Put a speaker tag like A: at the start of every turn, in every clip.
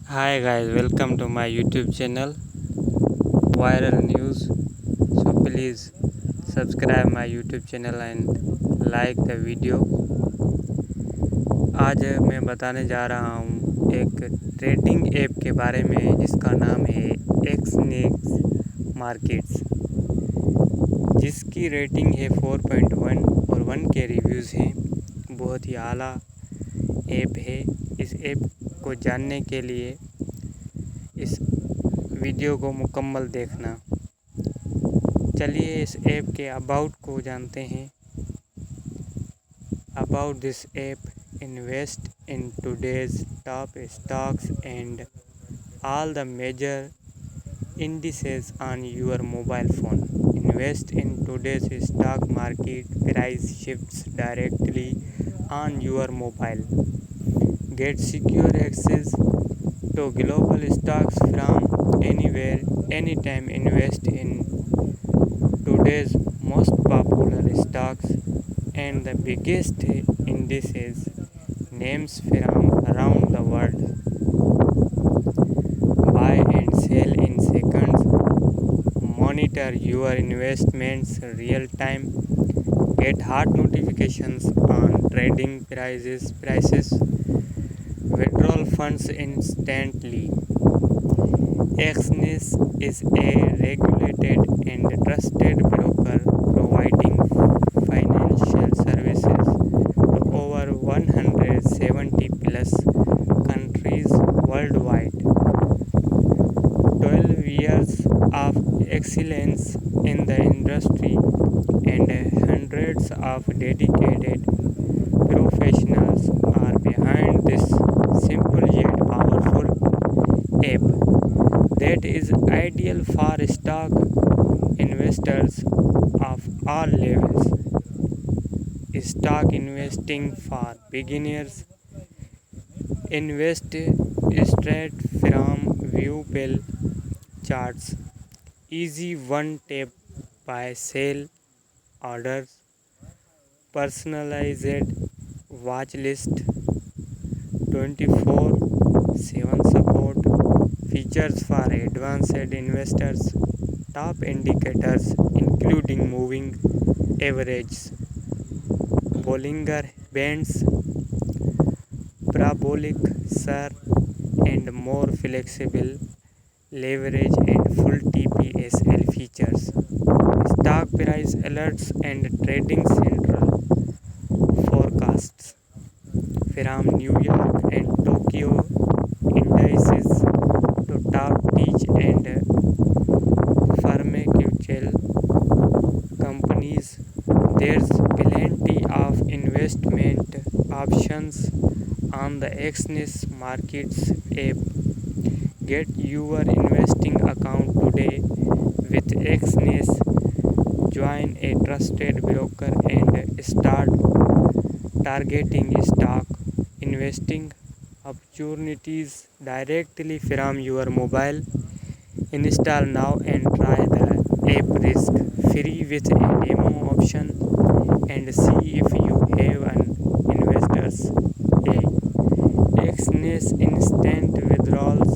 A: Hi guys, welcome to my YouTube channel Viral News. So please subscribe my YouTube channel and like the video. आज मैं बताने जा रहा हूँ एक ट्रेडिंग ऐप के बारे में जिसका नाम है एक्सनेस मार्केट्स, जिसकी रेटिंग है 4.1 और 1 के रिव्यूज़ हैं। बहुत ही आला ऐप है। इस ऐप को जानने के लिए इस वीडियो को मुकम्मल देखना। चलिए इस ऐप के अबाउट को जानते हैं। About this app: invest in today's top stocks and all the major indices on your mobile phone. Invest in today's stock market. Price shifts directly on your mobile. Get secure access to global stocks from anywhere, anytime. Invest in today's most popular stocks and the biggest indices, names from around the world. Buy and sell in seconds. Monitor your investments real time. Get hot notifications on trading prices. Withdraw funds instantly. Exness is a regulated and trusted broker providing financial services to over 170 plus countries worldwide. 12 years of excellence in the industry and hundreds of dedicated professionals are behind this simple yet powerful app that is ideal for stock investors of all levels. Stock investing for beginners. Invest straight from viewable charts. Easy one tap buy sell orders. Personalized watch list. 24/7 support. Features for advanced investors. Top indicators including moving averages, Bollinger Bands, parabolic SAR, and more flexible leverage and full TPSL features. Stock price alerts and trading central forecasts from New York and Tokyo indices to top tech and pharmaceutical companies. There's plenty of investment options on the Exness Markets app. Get your investing account today with Exness. Join a trusted broker and start targeting stock investing opportunities directly from your mobile. Install now and try the app risk-free with a demo option and see if you have an investors. Exness instant withdrawals,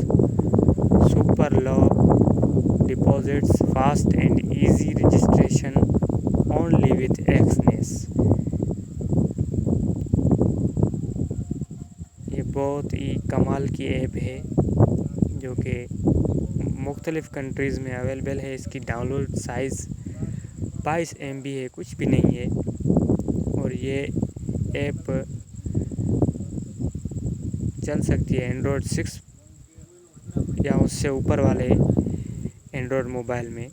A: super low deposits, fast and easy registration only with Exness. ये बहुत ही कमाल की app है जो कि मुख्तलिफ़ countries में available है। इसकी डाउनलोड साइज़ 22 MB है, कुछ भी नहीं है। और ये ऐप चल सकती है एंड्रॉयड 6 या उससे ऊपर वाले एंड्रॉयड मोबाइल में।